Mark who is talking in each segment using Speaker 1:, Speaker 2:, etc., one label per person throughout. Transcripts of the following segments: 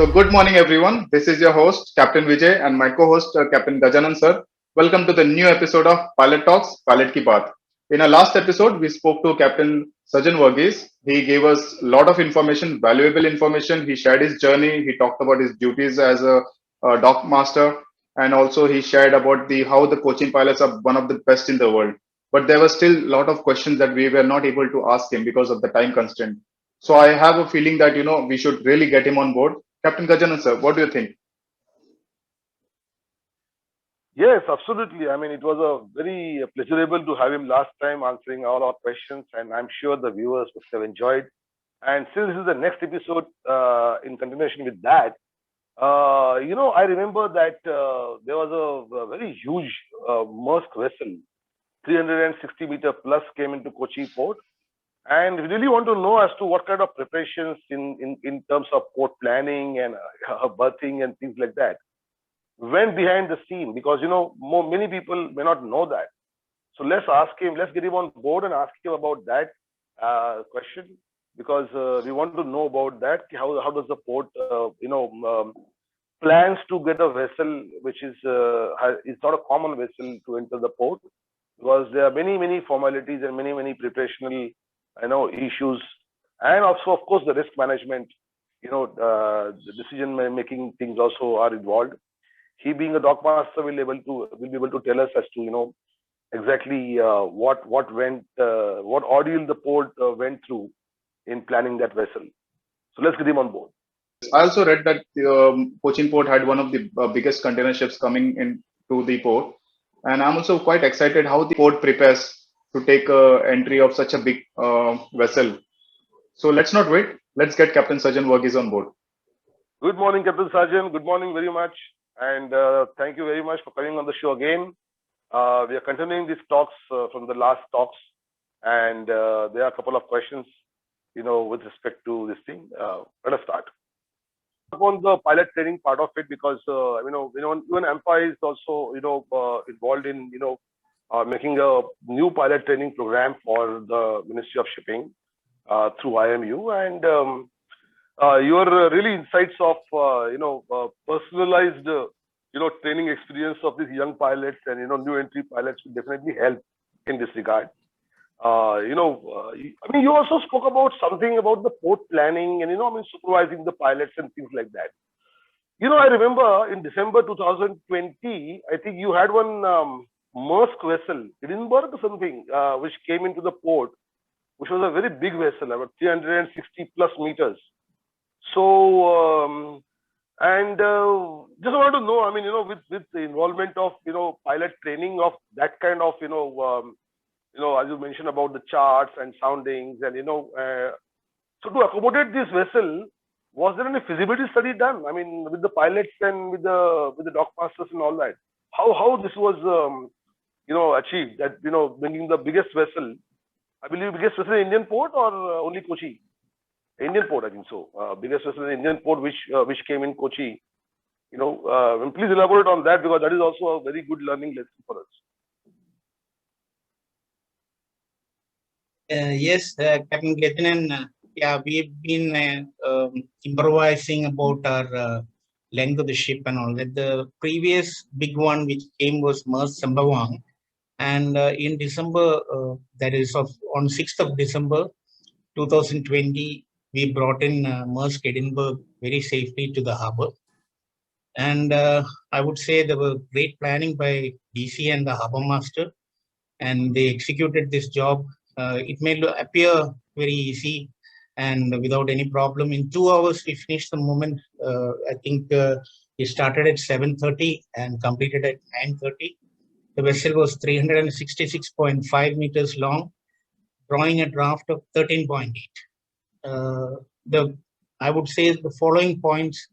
Speaker 1: So good morning, everyone. This is your host, Captain Vijay, and my co-host, Captain Gajanan sir. Welcome to the new episode of Pilot Talks, Pilot Ki Baat. In our last episode, we spoke to Captain Sajan Varghese. He gave us a lot of information, valuable information. He shared his journey. He talked about his duties as a dock master, and also he shared about the how the coaching pilots are one of the best in the world. But there were still a lot of questions that we were not able to ask him because of the time constraint. So I have a feeling that we should really get him on board. Captain Gajanan sir, what do you think?
Speaker 2: Yes, absolutely. I mean, it was a very pleasurable to have him last time answering all our questions, and I'm sure the viewers must have enjoyed. And since this is the next episode in continuation with that, I remember that there was a very huge Maersk vessel, 360-meter plus, came into Kochi port, and we really want to know as to what kind of preparations in terms of port planning and berthing and things like that went behind the scene, because many people may not know that. So let's get him on board and ask him about that question, because we want to know about that. How does the port plans to get a vessel which is not a common vessel to enter the port, because there are many formalities and many preparational issues, and also of course the risk management, the decision making things also are involved. He, being a dock master, will be able to tell us as to exactly what ordeal the port went through in planning that vessel. So let's get him on board.
Speaker 1: I also read that Cochin Port had one of the biggest container ships coming into the port, and I'm also quite excited how the port prepares to take entry of such a big vessel. So let's not wait. Let's get Captain Sajan Varghese on board.
Speaker 2: Good morning, Captain Sajan. Good morning very much, and thank you very much for coming on the show again. We are continuing these talks from the last talks, and there are a couple of questions, with respect to this thing. Let us start upon the pilot training part of it, because even AIMPA is also involved in making a new pilot training program for the Ministry of Shipping through IMU, and your really insights of personalized training experience of these young pilots and new entry pilots will definitely help in this regard. You also spoke about something about the port planning and supervising the pilots and things like that. I remember in December 2020, I think you had one Maersk vessel, Edinburgh or something, which came into the port, which was a very big vessel, about 360 plus meters. So, just wanted to know, with the involvement of, pilot training of that kind of, as you mentioned about the charts and soundings and, so to accommodate this vessel, was there any feasibility study done? I mean, with the pilots and with the dock masters and all that, how this was, achieved, that, bringing the biggest vessel, I believe biggest vessel in Indian port or only Kochi? Indian port, I think so. Biggest vessel in Indian port, which came in Kochi. Please elaborate on that, because that is also a very good learning lesson for us.
Speaker 3: Yes, Captain Gajanan, yeah, we've been improvising about our length of the ship and all that. The previous big one which came was Maersk Sembawang, and in December, that is on 6th of December 2020, we brought in Maersk Edinburgh very safely to the harbor. And I would say there was great planning by DC and the harbor master, and they executed this job. It may appear very easy and without any problem. In 2 hours, we finished the movement. I think we started at 7:30 and completed at 9:30. The vessel was 366.5 meters long, drawing a draft of 13.8. I would say the following points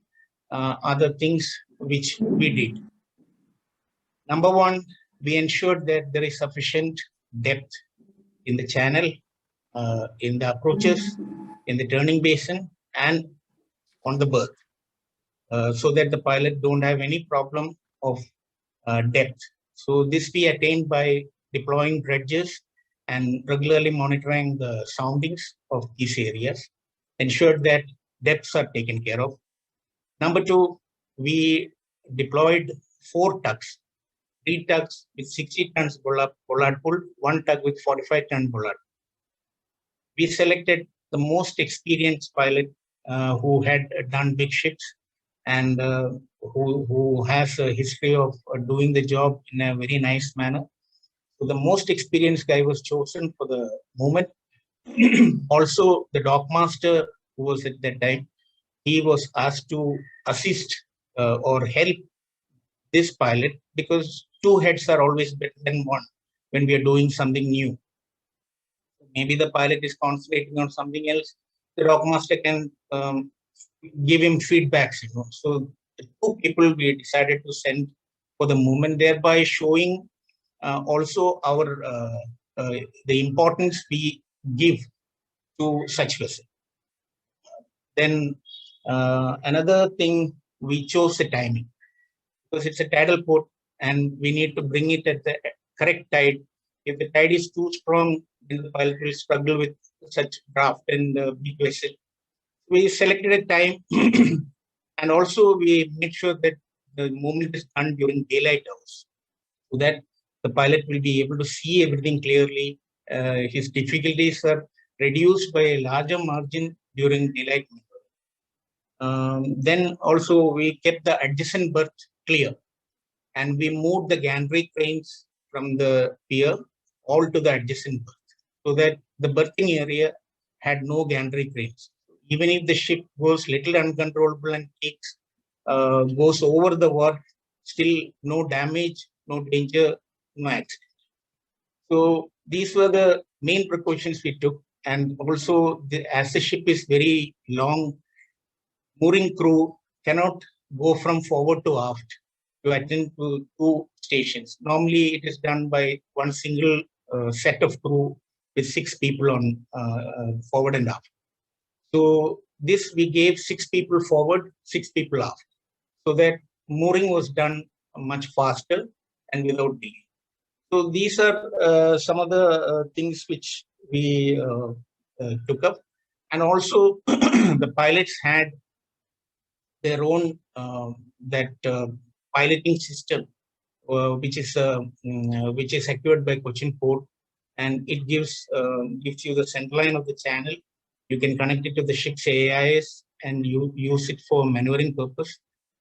Speaker 3: are the things which we did. Number one, we ensured that there is sufficient depth in the channel, in the approaches, in the turning basin, and on the berth, so that the pilot don't have any problem of depth. So this we attained by deploying dredges and regularly monitoring the soundings of these areas, ensured that depths are taken care of. Number two, we deployed 4 tugs, 3 tugs with 60 tons bollard pull, 1 tug with 45 ton bollard. We selected the most experienced pilot who had done big ships and who has a history of doing the job in a very nice manner. So the most experienced guy was chosen for the moment. Also, the dock master who was at that time, he was asked to assist or help this pilot because 2 heads are always better than 1 when we are doing something new. Maybe the pilot is concentrating on something else. The dock master can give him feedbacks. So the 2 people we decided to send for the moment, thereby showing also our the importance we give to such vessel. Then another thing, we chose the timing because it's a tidal port and we need to bring it at the correct tide. If the tide is too strong, then the pilot will struggle with such draft and big vessel. We selected a time and also we made sure that the movement is done during daylight hours so that the pilot will be able to see everything clearly. His difficulties are reduced by a larger margin during daylight. Then also we kept the adjacent berth clear and we moved the gantry cranes from the pier all to the adjacent berth so that the berthing area had no gantry cranes. Even if the ship goes little uncontrollable and takes goes over the wharf, still no damage, no danger, no accident. So these were the main precautions we took. And also, as the ship is very long, mooring crew cannot go from forward to aft to attend to 2 stations. Normally, it is done by one single set of crew with 6 people on forward and aft. So this we gave 6 people forward, 6 people aft, so that mooring was done much faster and without delay. So these are some of the things which we took up, and also the pilots had their own that piloting system, which is secured by Cochin Port, and it gives you the center line of the channel. You can connect it to the ship's AIS and you use it for maneuvering purpose.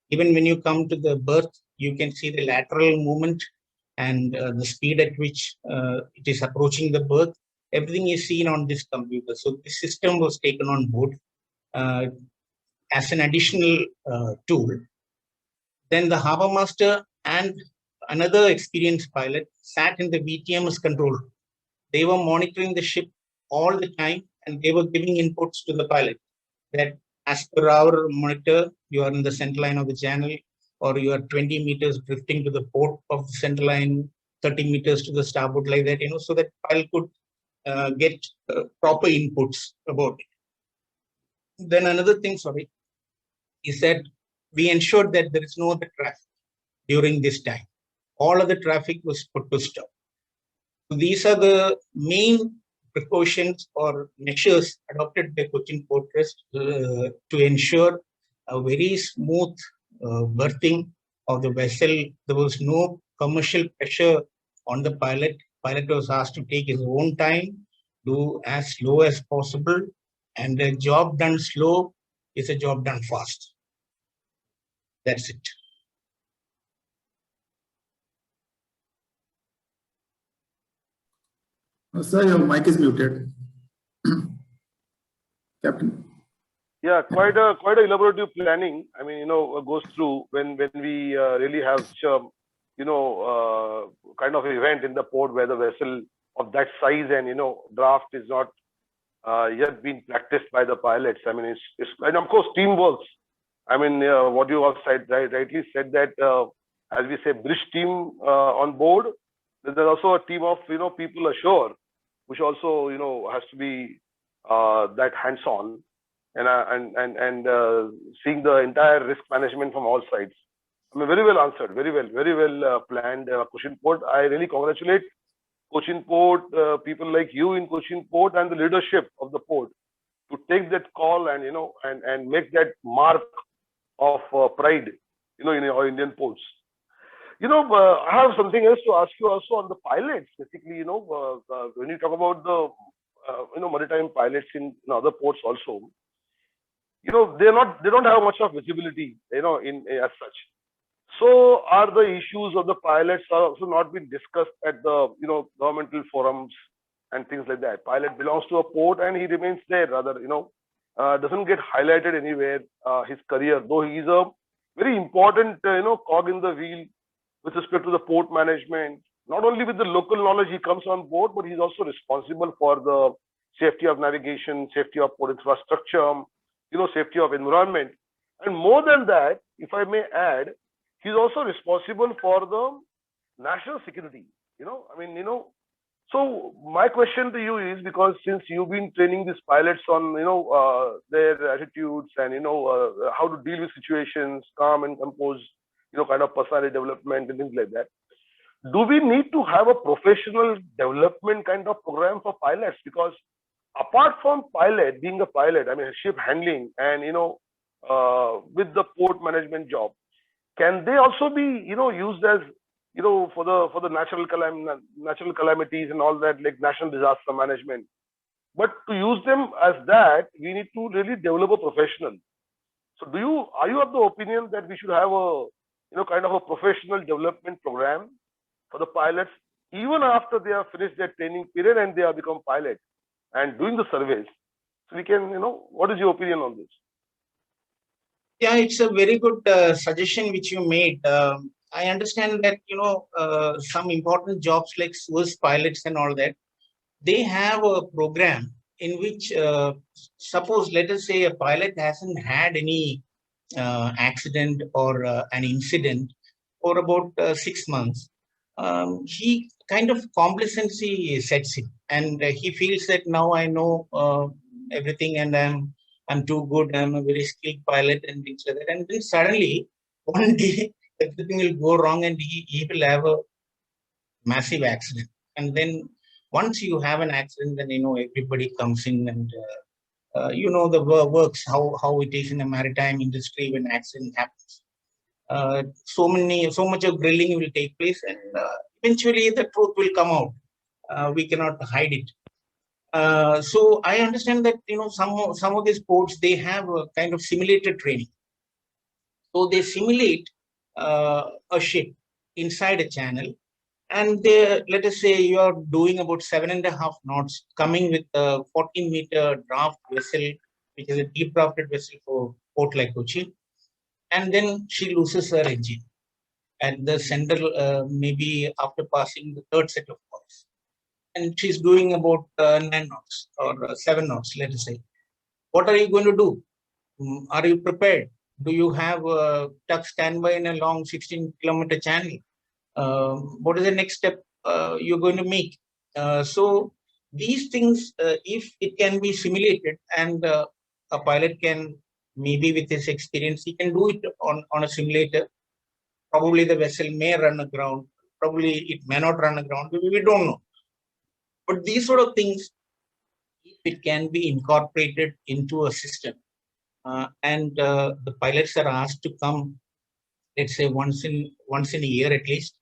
Speaker 3: Even when you come to the berth, you can see the lateral movement and the speed at which it is approaching the berth. Everything is seen on this computer. So this system was taken on board as an additional tool. Then the harbor master and another experienced pilot sat in the VTMS control room. They were monitoring the ship all the time and they were giving inputs to the pilot that as per our monitor, you are in the center line of the channel, or you are 20 meters drifting to the port of the center line, 30 meters to the starboard, like that, so that pilot could get proper inputs about it. Then another thing, is that we ensured that there is no other traffic during this time. All of the traffic was put to stop. So these are the main precautions or measures adopted by Cochin Port Trust to ensure a very smooth berthing of the vessel. There was no commercial pressure on the pilot. Pilot was asked to take his own time, do as slow as possible, and a job done slow is a job done fast. That's it.
Speaker 4: Sir, your mic is muted. Captain.
Speaker 2: Yeah, quite a elaborative planning. I mean, goes through when we really have such a kind of event in the port where the vessel of that size and draft is not yet been practiced by the pilots. I mean, it's and of course team works. I mean, what you all said, rightly said that as we say, bridge team on board. There's also a team of people ashore, which also has to be that hands-on and seeing the entire risk management from all sides. I mean, very well answered, very well planned. Cochin Port, I really congratulate Cochin Port, people like you in Cochin Port and the leadership of the port to take that call and and make that mark of pride, in our Indian ports. I have something else to ask you also on the pilots. Basically, when you talk about the maritime pilots in other ports also, they don't have much of visibility, in as such. So are the issues of the pilots are also not been discussed at the governmental forums and things like that. Pilot belongs to a port and he remains there, rather, doesn't get highlighted anywhere, his career, though he is a very important cog in the wheel with respect to the port management. Not only with the local knowledge he comes on board, but he's also responsible for the safety of navigation, safety of port infrastructure, safety of environment. And more than that, if I may add, he's also responsible for the national security. So my question to you is, because since you've been training these pilots on their attitudes and how to deal with situations, calm and composed, kind of personality development and things like that, do we need to have a professional development kind of program for pilots? Because apart from being a pilot, ship handling and with the port management job, can they also be used as for the natural calamities and all that, like national disaster management? But to use them as that, we need to really develop a professional. So are you of the opinion that we should have a kind of a professional development program for the pilots even after they have finished their training period and they have become pilots and doing the service? So we can, what is your opinion on this?
Speaker 3: Yeah, it's a very good suggestion which you made. I understand that, some important jobs like Swiss pilots and all that, they have a program in which, suppose, let us say a pilot hasn't had any accident or an incident for about 6 months. He kind of complacency sets in, and he feels that now I know everything and I'm too good, I'm a very skilled pilot and things like that. And then suddenly one day everything will go wrong and he will have a massive accident. And then once you have an accident, then everybody comes in and the works, how it is in the maritime industry when accident happens. So much of grilling will take place, and eventually the truth will come out. We cannot hide it. So I understand that some of these ports, they have a kind of simulated training. So they simulate a ship inside a channel, and let us say you are doing about 7.5 knots, coming with a 14-meter draft vessel, which is a deep drafted vessel for port like Kochi, and then she loses her engine at the center, maybe after passing the third set of points, and she's doing about 9 knots or 7 knots, let us say. What are you going to do? Are you prepared? Do you have a tuck standby in a long 16-kilometer channel? What is the next step you're going to make? So these things, if it can be simulated and a pilot can, maybe with his experience, he can do it on a simulator. Probably the vessel may run aground. Probably it may not run aground. We don't know. But these sort of things, if it can be incorporated into a system, and the pilots are asked to come, let's say once in a year at least,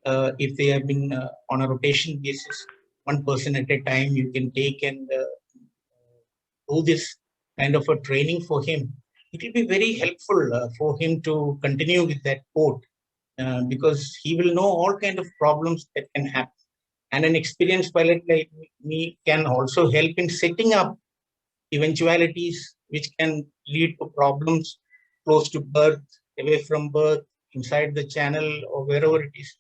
Speaker 3: if they have been on a rotation basis, one person at a time you can take and do this kind of a training for him. It will be very helpful for him to continue with that port, because he will know all kind of problems that can happen. And an experienced pilot like me can also help in setting up eventualities which can lead to problems close to berth, away from berth, inside the channel, or wherever it is.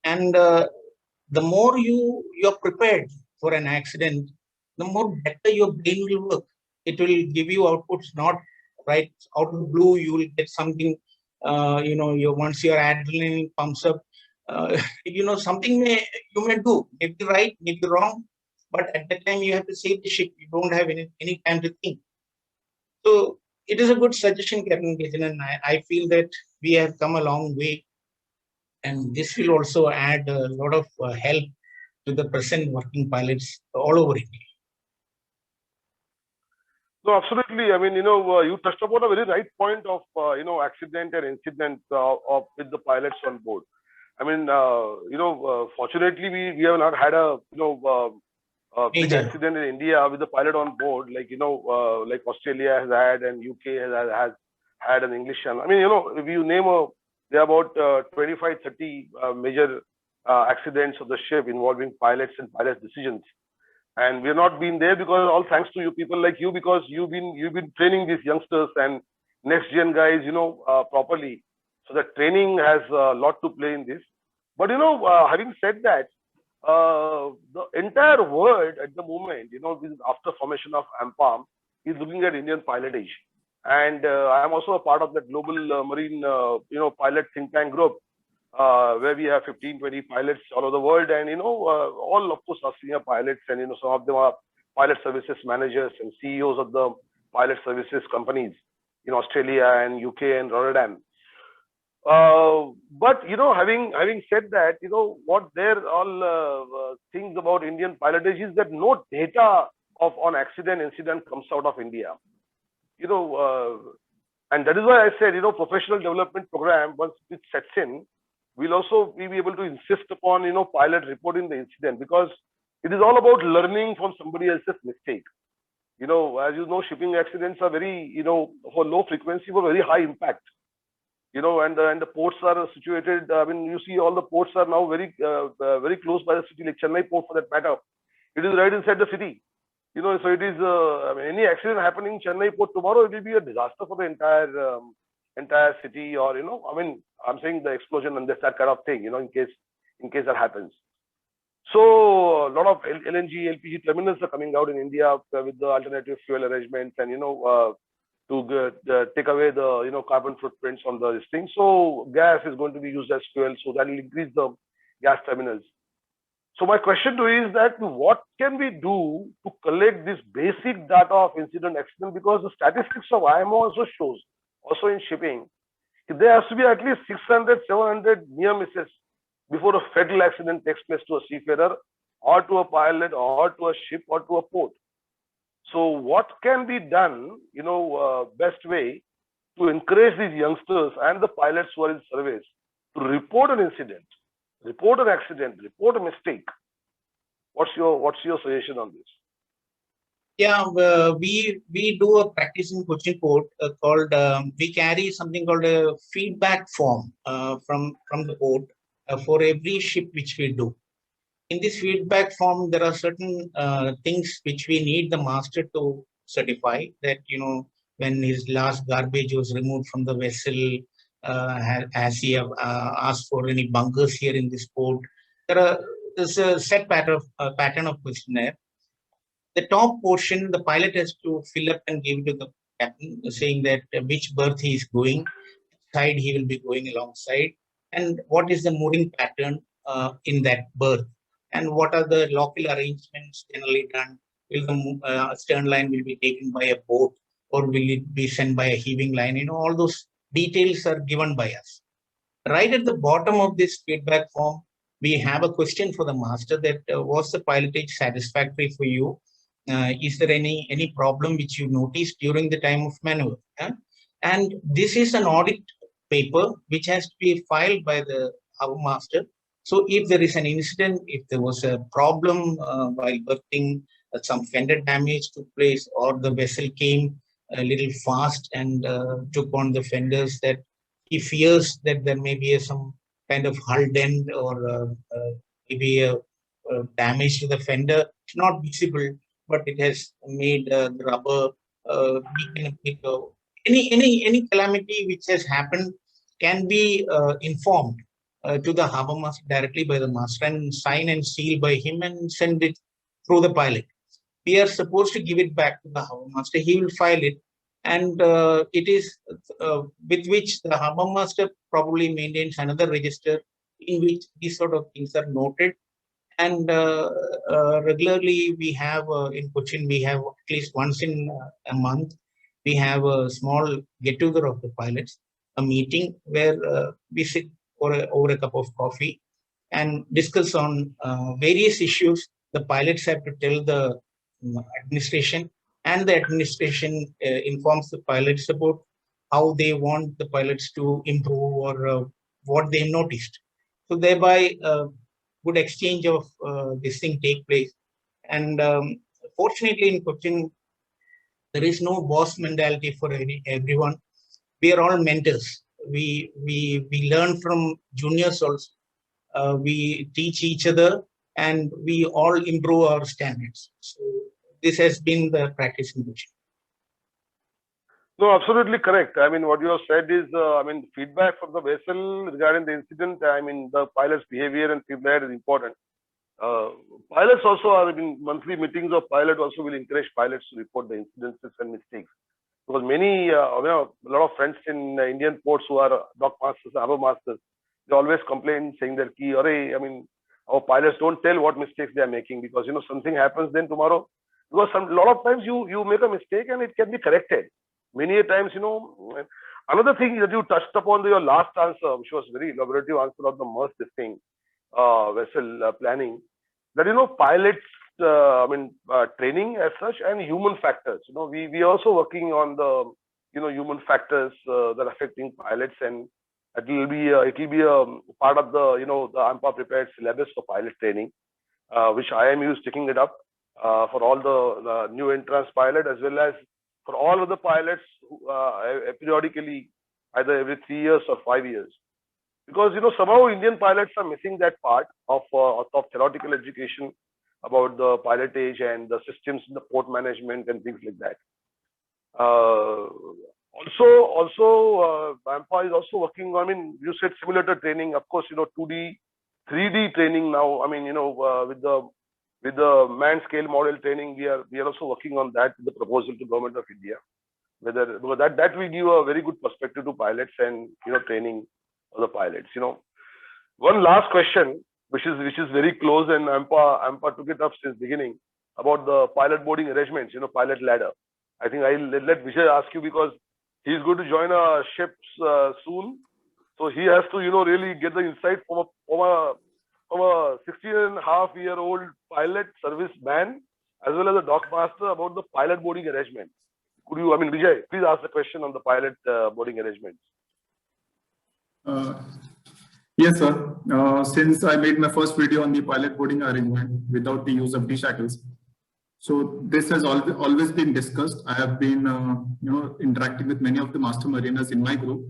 Speaker 3: And the more you're prepared for an accident, the more better your brain will work. It will give you outputs, not right out of the blue. You will get something, once your adrenaline pumps up, something you may do, maybe right, maybe wrong, but at that time you have to save the ship. You don't have any time to think. So it is a good suggestion, Capt.Gajanan. I feel that we have come a long way, and this will also add a lot of help to the present working pilots all over India.
Speaker 2: No, absolutely. I mean, you touched upon a very right point of, accident and incident with the pilots on board. I mean, fortunately, we have not had a big
Speaker 3: Major.
Speaker 2: accident in India with the pilot on board, like, like Australia has had and UK has had an English channel. I mean, if you name there are about 25, 30 major accidents of the ship involving pilots and pilots' decisions. And we're not been there because all thanks to you people like you, because you've been training these youngsters and next gen guys, properly. So the training has a lot to play in this. But having said that, the entire world at the moment, after formation of AIMPA, is looking at Indian pilotage. And I am also a part of that global marine, pilot think tank group, where we have 15, 20 pilots all over the world. And, all of course are senior pilots, and, some of them are pilot services managers and CEOs of the pilot services companies in Australia and UK and Rotterdam. But having said that, what there all things about Indian pilotage is that no data on accident incident comes out of India. And that is why I said, professional development program, once it sets in, we'll also be able to insist upon, pilot reporting the incident, because it is all about learning from somebody else's mistake. As you know, shipping accidents are very, for low frequency, but very high impact. And the ports are situated. I mean, you see all the ports are now very close by the city, like Chennai port for that matter. It is right inside the city. So it is, I mean, any accident happening in Chennai port tomorrow, it will be a disaster for the entire city, or, I mean, I'm saying the explosion and that kind of thing, in case that happens. So a lot of LNG, LPG terminals are coming out in India with the alternative fuel arrangements, and, to take away the, carbon footprints on the thing. So gas is going to be used as fuel, so that will increase the gas terminals. So my question to you is that what can we do to collect this basic data of incident accident? Because the statistics of IMO also shows, also in shipping, there has to be at least 600, 700 near misses before a fatal accident takes place to a seafarer, or to a pilot, or to a ship, or to a port. So what can be done, best way to encourage these youngsters and the pilots who are in service to report an incident, report an accident, report a mistake? What's your suggestion on this?
Speaker 3: Yeah, we do a practice in coaching port called, we carry something called a feedback form from the port for every ship which we do. In this feedback form, there are certain things which we need the master to certify that, when his last garbage was removed from the vessel, has he asked for any bunkers here in this port. There's a set pattern of questionnaire. The top portion, the pilot has to fill up and give to the captain, saying that which berth he is going, side he will be going alongside, and what is the mooring pattern in that berth, and what are the local arrangements generally done. Will the stern line will be taken by a boat, or will it be sent by a heaving line? All those details are given by us. Right at the bottom of this feedback form, we have a question for the master that was the pilotage satisfactory for you? Is there any problem which you noticed during the time of maneuver? And this is an audit paper which has to be filed by the harbor master. So if there is an incident, if there was a problem while berthing, some fender damage took place, or the vessel came a little fast and took on the fenders, that he fears that there may be some kind of hull dent, or maybe a damage to the fender. It's not visible, but it has made the rubber weaken. Any calamity which has happened can be informed to the harbor master directly by the master, and sign and seal by him, and send it through the pilot. We are supposed to give it back to the harbor master. He will file it, and it is with which the harbor master probably maintains another register in which these sort of things are noted. And regularly we have in Cochin, we have at least once in a month, we have a small get-together of the pilots, a meeting where we sit over a cup of coffee and discuss on various issues. The pilots have to tell the administration, and the administration informs the pilots about how they want the pilots to improve or what they noticed. So thereby, good exchange of this thing take place. And fortunately, in Cochin, there is no boss mentality for everyone. We are all mentors. We learn from juniors also. We teach each other, and we all improve our standards. So this has been the practice in Cochin.
Speaker 2: No, absolutely correct. I mean, what you have said is, feedback from the vessel regarding the incident. I mean, the pilot's behavior and feedback is important. Pilots also are in monthly meetings of pilot also will encourage pilots to report the incidences and mistakes. Because many, a lot of friends in Indian ports who are dock masters, harbor masters, they always complain saying that, our pilots don't tell what mistakes they are making because, something happens then tomorrow. Because a lot of times you make a mistake and it can be corrected. Many a times, another thing that you touched upon your last answer, which was very elaborative answer of the MERS thing, vessel planning, that, pilots, training as such and human factors. We are also working on the, human factors that are affecting pilots, and it will be a part of the, the AIMPA prepared syllabus for pilot training, which IMU is taking it up for all the new entrance pilot as well as for all other pilots periodically, either every 3 years or 5 years. Because, somehow Indian pilots are missing that part of theoretical education about the pilotage and the systems in the port management and things like that. AIMPA is also working on, you said simulator training, of course, 2D, 3D training now, with the man scale model training, we are also working on that with the proposal to Government of India. Because that will give a very good perspective to pilots and training of the pilots. One last question, which is very close, and AIMPA took it up since beginning about the pilot boarding arrangements, pilot ladder. I think I'll let Vijay ask you because he's going to join a ship soon, so he has to really get the insight from a 16.5-year-old pilot service man as well as a dock master about the pilot boarding arrangement. Could you, Vijay, please ask the question on the pilot boarding arrangements.
Speaker 4: Yes, sir. Since I made my first video on the pilot boarding arrangement without the use of D-shackles, so this has always been discussed. I have been, interacting with many of the master mariners in my group,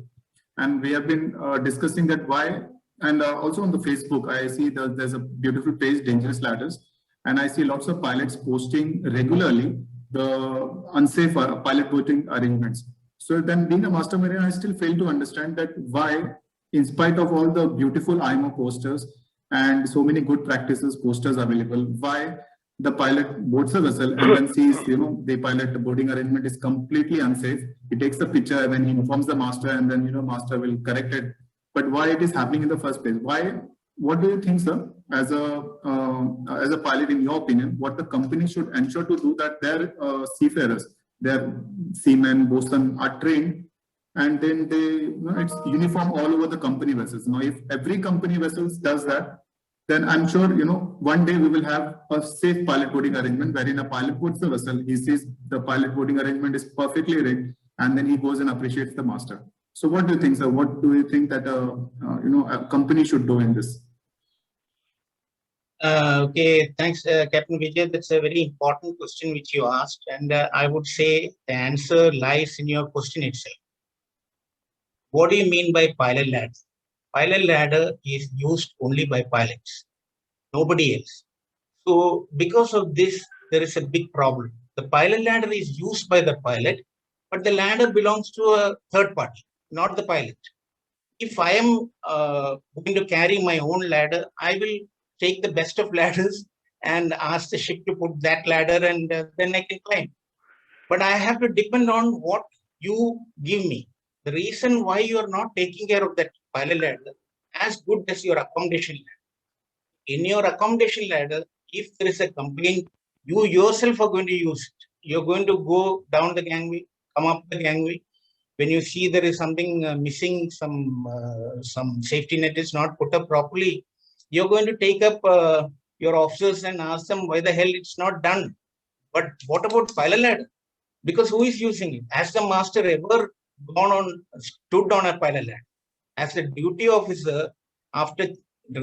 Speaker 4: and we have been discussing that why. And also on the Facebook, I see that there's a beautiful page, Dangerous Ladders, and I see lots of pilots posting regularly the unsafe pilot boarding arrangements. So then, being a master mariner, I still fail to understand that why, in spite of all the beautiful IMO posters and so many good practices posters available, why the pilot boards a vessel and then sees, the pilot boarding arrangement is completely unsafe. He takes the picture when he informs the master, and then, master will correct it. But why it is happening in the first place? Why? What do you think, sir, as a pilot, in your opinion, what the company should ensure to do that their seafarers, their seamen, boatswain are trained, and then it's uniform all over the company vessels. Now, if every company vessels does that, then I'm sure, one day we will have a safe pilot boarding arrangement wherein a pilot boards the vessel, he sees the pilot boarding arrangement is perfectly rigged, and then he goes and appreciates the master. So what do you think, sir? What do you think that a company should do in this?
Speaker 3: Okay, thanks, Captain Vijay. That's a very important question which you asked, and I would say the answer lies in your question itself. What do you mean by pilot ladder? Pilot ladder is used only by pilots, nobody else. So because of this, there is a big problem. The pilot ladder is used by the pilot, but the ladder belongs to a third party, not the pilot. If I am going to carry my own ladder, I will take the best of ladders and ask the ship to put that ladder, and then I can climb. But I have to depend on what you give me. The reason why you are not taking care of that pilot ladder as good as your accommodation ladder. In your accommodation ladder, if there is a complaint, you yourself are going to use it. You're going to go down the gangway, come up the gangway. When you see there is something missing, some safety net is not put up properly, you're going to take up your officers and ask them why the hell it's not done. But what about pilot ladder? Because who is using it? Has the master ever stood on a pilot ladder? As a duty officer, after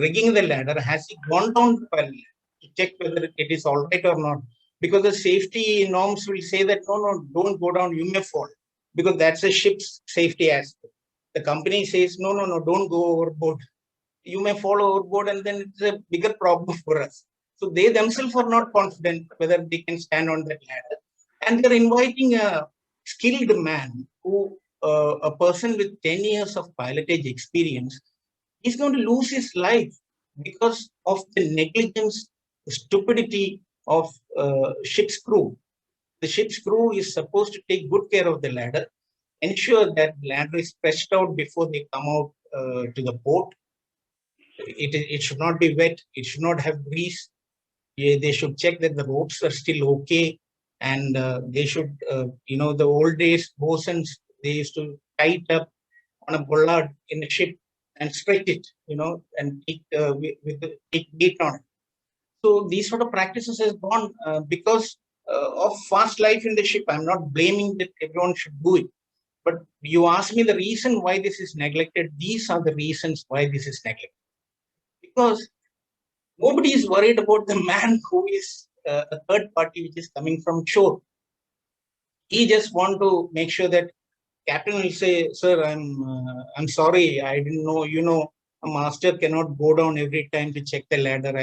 Speaker 3: rigging the ladder, has he gone down the pilot ladder to check whether it is all right or not? Because the safety norms will say that no, don't go down, you may fall, because that's a ship's safety aspect. The company says no, don't go overboard. You may fall overboard, and then it's a bigger problem for us. So they themselves are not confident whether they can stand on that ladder, and they're inviting a skilled man who, a person with 10 years of pilotage experience, is going to lose his life because of the negligence, the stupidity of ship's crew. The ship's crew is supposed to take good care of the ladder, ensure that the ladder is stretched out before they come out to the port. It should not be wet. It should not have grease. They should check that the ropes are still okay, and they should, the old days bosuns, they used to tie it up on a bollard in a ship and stretch it, and take weight on it. So these sort of practices has gone because of fast life in the ship. I'm not blaming that everyone should do it, but you ask me the reason why this is neglected. These are the reasons why this is neglected. Because nobody is worried about the man who is a third party which is coming from shore. He just want to make sure that captain will say, "Sir, I'm sorry, I didn't know. A master cannot go down every time to check the ladder.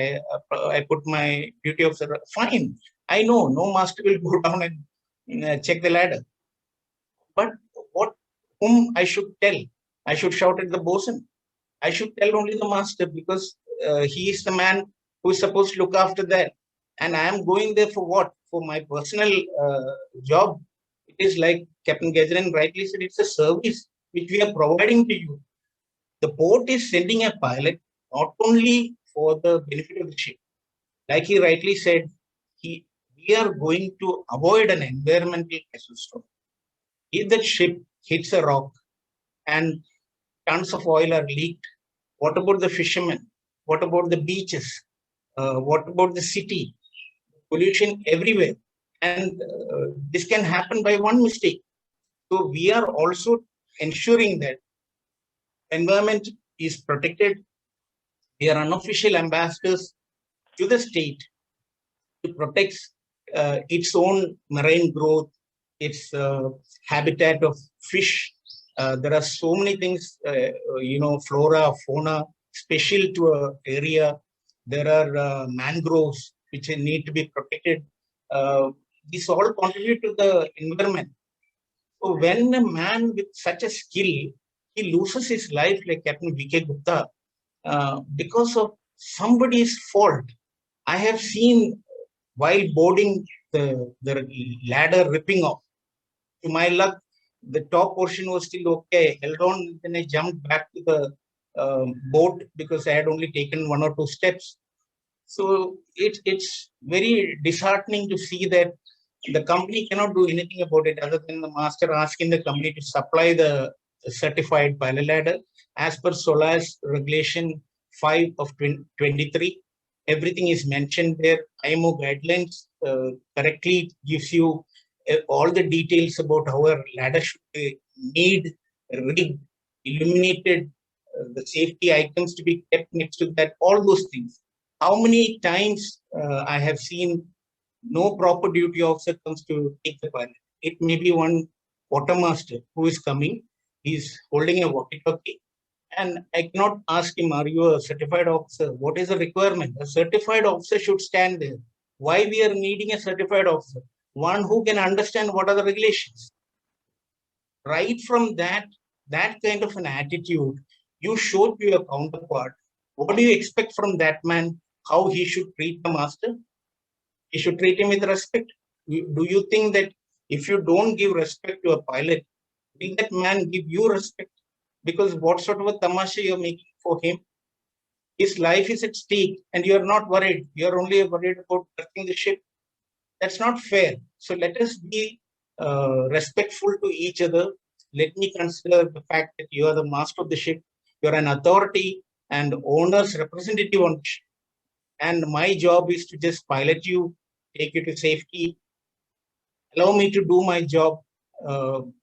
Speaker 3: I put my duty officer. Fine, I know no master will go down and check the ladder. But whom I should tell? I should shout at the bosun. I should tell only the master, because he is the man who is supposed to look after that. And I am going there for what? For my personal job. It is like Captain Gajanan rightly said, it's a service which we are providing to you. The port is sending a pilot not only for the benefit of the ship. Like he rightly said, we are going to avoid an environmental catastrophe. If that ship hits a rock and tons of oil are leaked, what about the fishermen? What about the beaches? What about the city? Pollution everywhere. And this can happen by one mistake. So we are also ensuring that environment is protected. We are unofficial ambassadors to the state to protect its own marine growth, its habitat of fish. There are so many things, flora, fauna, special to an area. There are mangroves which need to be protected. These all contribute to the environment. So when a man with such a skill, he loses his life like Captain Vijay Gupta because of somebody's fault. I have seen while boarding the ladder ripping off. To my luck, the top portion was still okay. I held on, then I jumped back to the boat because I had only taken 1 or 2 steps. So it's very disheartening to see that the company cannot do anything about it other than the master asking the company to supply the certified pilot ladder as per SOLAS regulation 5 of 23. Everything is mentioned there. IMO guidelines correctly gives you all the details about how a ladder should be made, rigged, illuminated, the safety items to be kept next to that, all those things. How many times I have seen no proper duty officer comes to take the pilot. It may be one quartermaster who is coming. He's holding a walkie-talkie. And I cannot ask him, are you a certified officer? What is the requirement? A certified officer should stand there. Why we are needing a certified officer? One who can understand what are the regulations. Right from that kind of an attitude, you show to your counterpart, what do you expect from that man, how he should treat the master? He should treat him with respect. Do you think that if you don't give respect to a pilot, will that man give you respect? Because what sort of a tamasha you're making for him? His life is at stake and you're not worried. You're only worried about touching the ship. That's not fair. So let us be respectful to each other. Let me consider the fact that you are the master of the ship. You're an authority and owner's representative on the ship. And my job is to just pilot you, take you to safety, allow me to do my job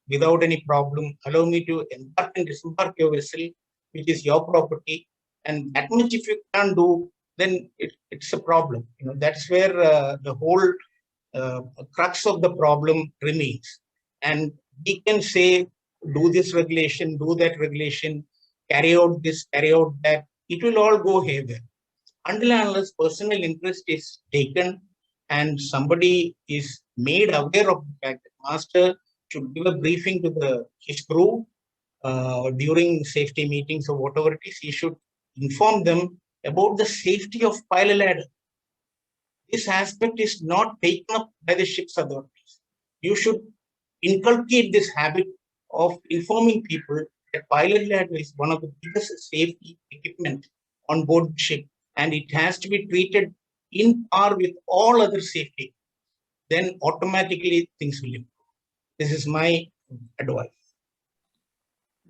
Speaker 3: without any problem, allow me to embark and disembark your vessel, which is your property, and that much if you can't do, then it's a problem. That's where the whole crux of the problem remains. And we can say, do this regulation, do that regulation, carry out this, carry out that. It will all go haywire. Until and unless personal interest is taken and somebody is made aware of the fact that master should give a briefing to his crew during safety meetings or whatever it is, he should inform them about the safety of pilot ladder. This aspect is not taken up by the ship's authorities. You should inculcate this habit of informing people that pilot ladder is one of the biggest safety equipment on board the ship, and it has to be treated in par with all other safety. Then automatically things will improve. This is my advice.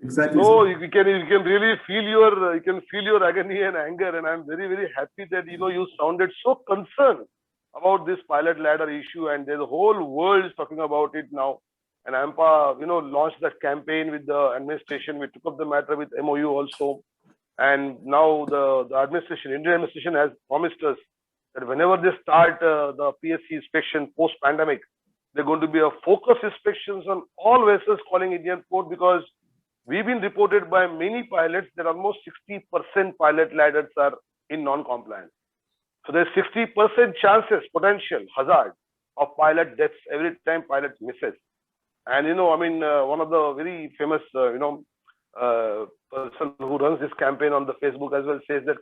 Speaker 4: Exactly.
Speaker 2: No,
Speaker 4: sir.
Speaker 2: you can really feel your agony and anger, and I'm very, very happy that you sounded so concerned about this pilot ladder issue, and the whole world is talking about it now. And AIMPA, launched that campaign with the administration. We took up the matter with MOU also, and now the Indian administration has promised us that whenever they start the PSC inspection post-pandemic, they're going to be a focus inspections on all vessels calling Indian port, because we've been reported by many pilots that almost 60% pilot ladders are in non-compliance. So there's 60% chances, potential hazard of pilot deaths every time pilot misses. And one of the very famous person who runs this campaign on the Facebook as well says that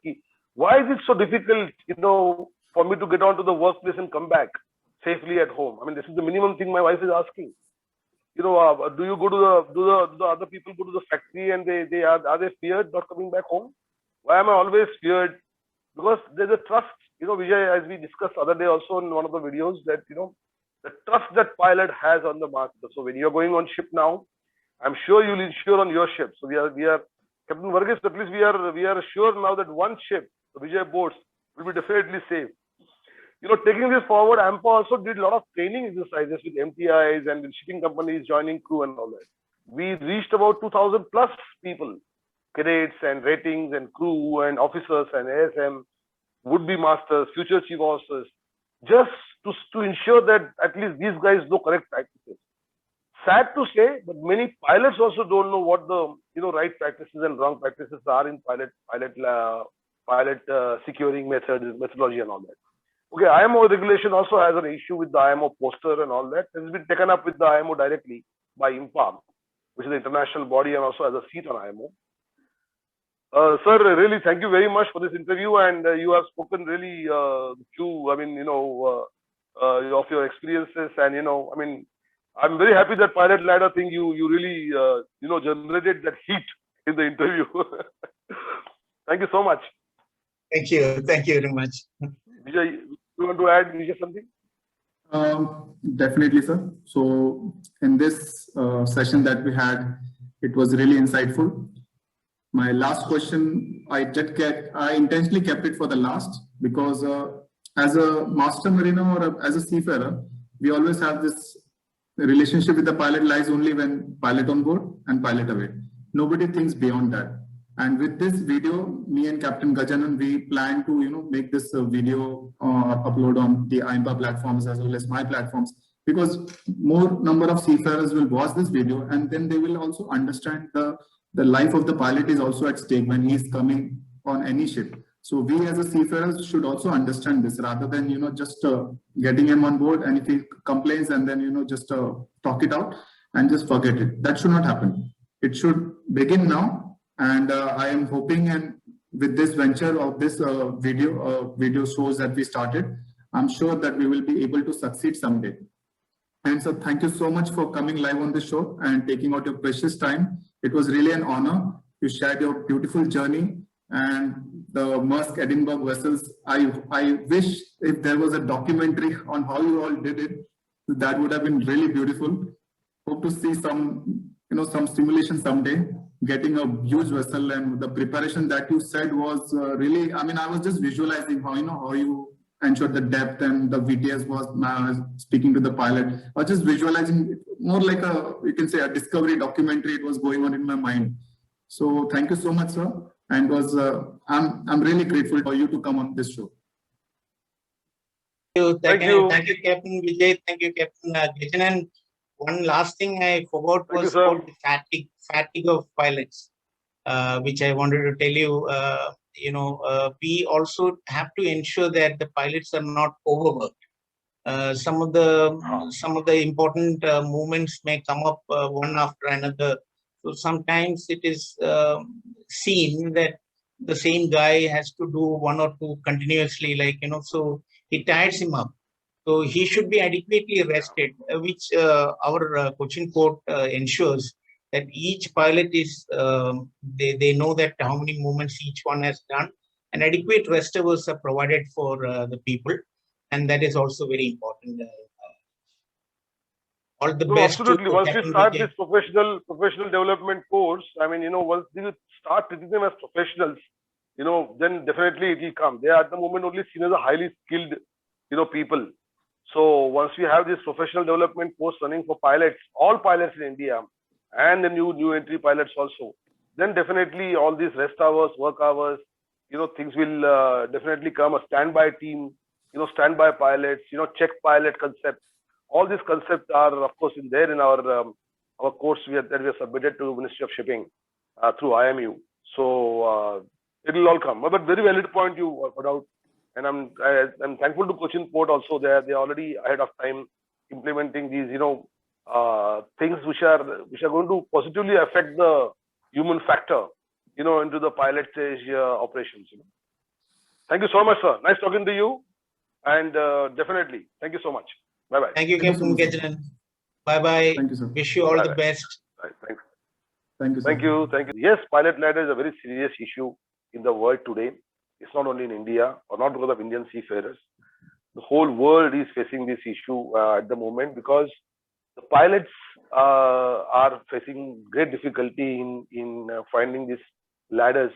Speaker 2: why is it so difficult for me to get onto the workplace and come back safely at home? This is the minimum thing my wife is asking. Do you go to the other people go to the factory and are they feared not coming back home? Why am I always feared? Because there's a trust, Vijay, as we discussed other day also in one of the videos, that the trust that pilot has on the master. So when you're going on ship now, I'm sure you'll insure on your ship. So we are Captain Varghese, at least we are sure now that one ship, the Vijay boats, will be definitely safe. Taking this forward, AIMPA also did a lot of training exercises with MTIs and with shipping companies joining crew and all that. We reached about 2,000 plus people, cadets and ratings and crew and officers and ASM, would-be masters, future chief officers, just to ensure that at least these guys know correct practices. Sad to say, but many pilots also don't know what the right practices and wrong practices are in pilot securing methodology and all that. Okay, IMO regulation also has an issue with the IMO poster and all that. It has been taken up with the IMO directly by AIMPA, which is the international body and also has a seat on IMO. Sir, really thank you very much for this interview, and you have spoken really true. Of your experiences, and I'm very happy that pilot ladder thing you really generated that heat in the interview. Thank you so much.
Speaker 3: Thank you very much.
Speaker 2: Vijay, you want to add something?
Speaker 4: Definitely, sir. So in this session that we had, it was really insightful. My last question, I intentionally kept it for the last, because as a master mariner or as a seafarer, we always have this relationship with the pilot lies only when pilot on board and pilot away. Nobody thinks beyond that. And with this video, me and Captain Gajanan, we plan to make this video upload on the AIMPA platforms as well as my platforms, because more number of seafarers will watch this video, and then they will also understand the life of the pilot is also at stake when he is coming on any ship. So we as a seafarers should also understand this, rather than just getting him on board, and if he complains and then just talk it out and just forget it. That should not happen. It should begin now. And I am hoping, and with this venture of this video shows that we started, I'm sure that we will be able to succeed someday. And so thank you so much for coming live on the show and taking out your precious time. It was really an honor. You shared your beautiful journey and the Maersk Edinburgh vessels. I wish if there was a documentary on how you all did it, that would have been really beautiful. Hope to see some simulation someday, getting a huge vessel, and the preparation that you said was really, I was just visualizing how you ensure the depth, and the VTS was speaking to the pilot. I was just visualizing it more like you can say a discovery documentary. It was going on in my mind. So thank you so much, sir. And I'm really grateful for you to come on this show.
Speaker 2: Thank you.
Speaker 3: Thank you, Captain Vijay. Thank you, Captain Gajanan. One last thing I forgot was about the fatigue of pilots, which I wanted to tell you. We also have to ensure that the pilots are not overworked. Some of the important movements may come up one after another. So sometimes it is seen that the same guy has to do one or two continuously, so it tires him up. So he should be adequately rested, which our coaching code ensures that each pilot is, they know that how many movements each one has done, and adequate rest hours are provided for the people. And that is also very important. All the best.
Speaker 2: Absolutely. Once we start this professional development course, I mean, once you start treating them as professionals, then definitely it will come. They are at the moment only seen as a highly skilled, people. So once we have this professional development course running for pilots, all pilots in India, and the new entry pilots also, then definitely all these rest hours, work hours, things will definitely come. A standby team, standby pilots, check pilot concept. All these concepts are, of course, in our course that we have submitted to Ministry of Shipping through IMU. So it will all come. But very valid point you put out, and I'm thankful to Cochin Port also. They're already ahead of time implementing these things which are going to positively affect the human factor into the pilot stage operations. Thank you so much, sir. Nice talking to you, and definitely thank you so much. Bye bye.
Speaker 3: Thank you, Captain Gajanan. Bye bye.
Speaker 4: Thank you, sir.
Speaker 3: Wish you all the best.
Speaker 2: Thanks.
Speaker 4: Thank you, sir.
Speaker 2: Thank you. Yes, pilot ladder is a very serious issue in the world today. It's not only in India, or not because of Indian seafarers. The whole world is facing this issue at the moment, because the pilots are facing great difficulty in finding these ladders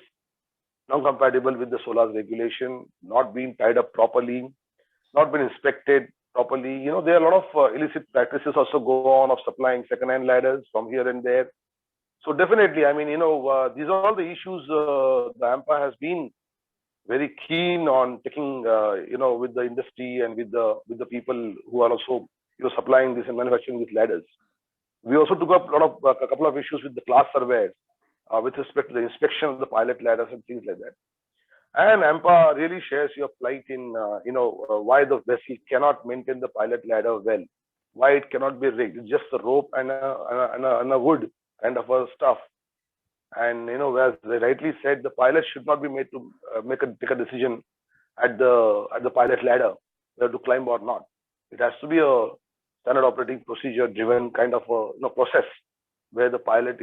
Speaker 2: not compatible with the SOLAS regulation, not being tied up properly, not been inspected properly. There are a lot of illicit practices also go on of supplying second-hand ladders from here and there. So definitely, I mean, these are all the issues the AIMPA has been very keen on taking, with the industry and with the people who are also, supplying this and manufacturing these ladders. We also took up a couple of issues with the class surveyors with respect to the inspection of the pilot ladders and things like that. And AIMPA really shares your plight in, why the vessel cannot maintain the pilot ladder well, why it cannot be rigged. It's just a rope and a wood kind of a stuff. And, as they rightly said, the pilot should not be made to take a decision at the pilot ladder, whether to climb or not. It has to be a standard operating procedure driven kind of a process where the pilot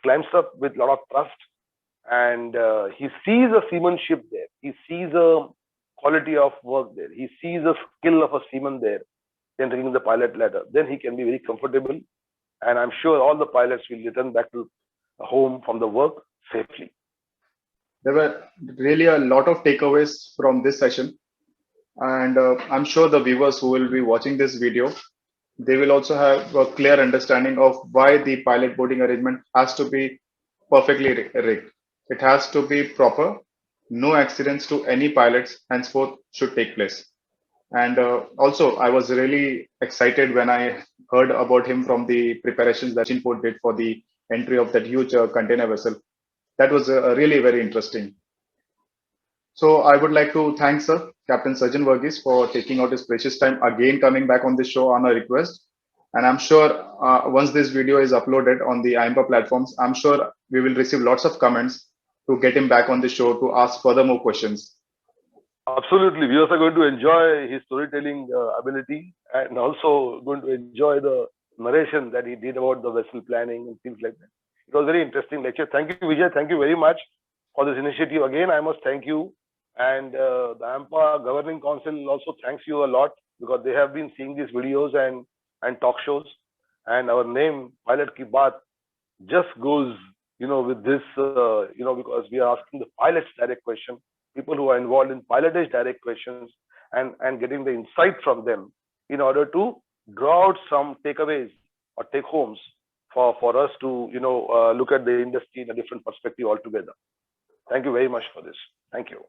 Speaker 2: climbs up with a lot of trust, and he sees a seamanship there. He sees a quality of work there. He sees a skill of a seaman there, entering the pilot ladder. Then he can be very comfortable, and I'm sure all the pilots will return back to home from the work safely.
Speaker 1: There were really a lot of takeaways from this session, and I'm sure the viewers who will be watching this video, they will also have a clear understanding of why the pilot boarding arrangement has to be perfectly rigged. It has to be proper. No accidents to any pilots henceforth should take place. And also, I was really excited when I heard about him from the preparations that Cochin Port did for the entry of that huge container vessel. That was really very interesting. So I would like to thank Sir Captain Sajan Varghese for taking out his precious time again, coming back on this show on a request. And I'm sure once this video is uploaded on the AIMPA platforms, I'm sure we will receive lots of comments to get him back on the show to ask further more questions.
Speaker 2: Absolutely. Viewers are going to enjoy his storytelling ability, and also going to enjoy the narration that he did about the vessel planning and things like that. It was very interesting lecture. Thank you, Vijay. Thank you very much for this initiative. Again, I must thank you. And the AIMPA Governing Council also thanks you a lot, because they have been seeing these videos and talk shows. And our name, Pilot Ki Baat, just goes, with this, because we are asking the pilots direct question, people who are involved in pilotage direct questions. and getting the insight from them in order to draw out some takeaways or take homes for us to look at the industry in a different perspective altogether. Thank you very much for this. Thank you.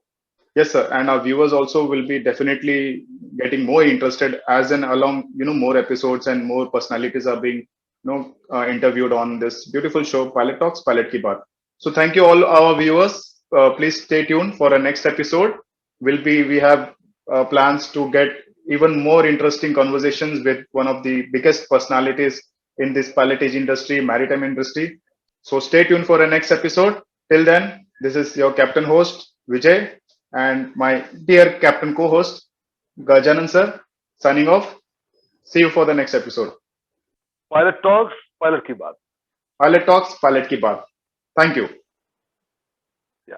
Speaker 1: Yes, sir. And our viewers also will be definitely getting more interested as in along, more episodes and more personalities are being, interviewed on this beautiful show, Pilot Talks, Pilot Ki Baat. So thank you all our viewers. Please stay tuned for our next episode. We have plans to get even more interesting conversations with one of the biggest personalities in this pilotage industry, maritime industry. So stay tuned for our next episode. Till then, this is your captain host, Vijay, and my dear captain co-host, Gajanan sir, signing off. See you for the next episode.
Speaker 2: Pilot Talks, Pilot Ki Baat.
Speaker 1: Pilot Talks, Pilot Ki Baat. Thank you.
Speaker 2: Yeah.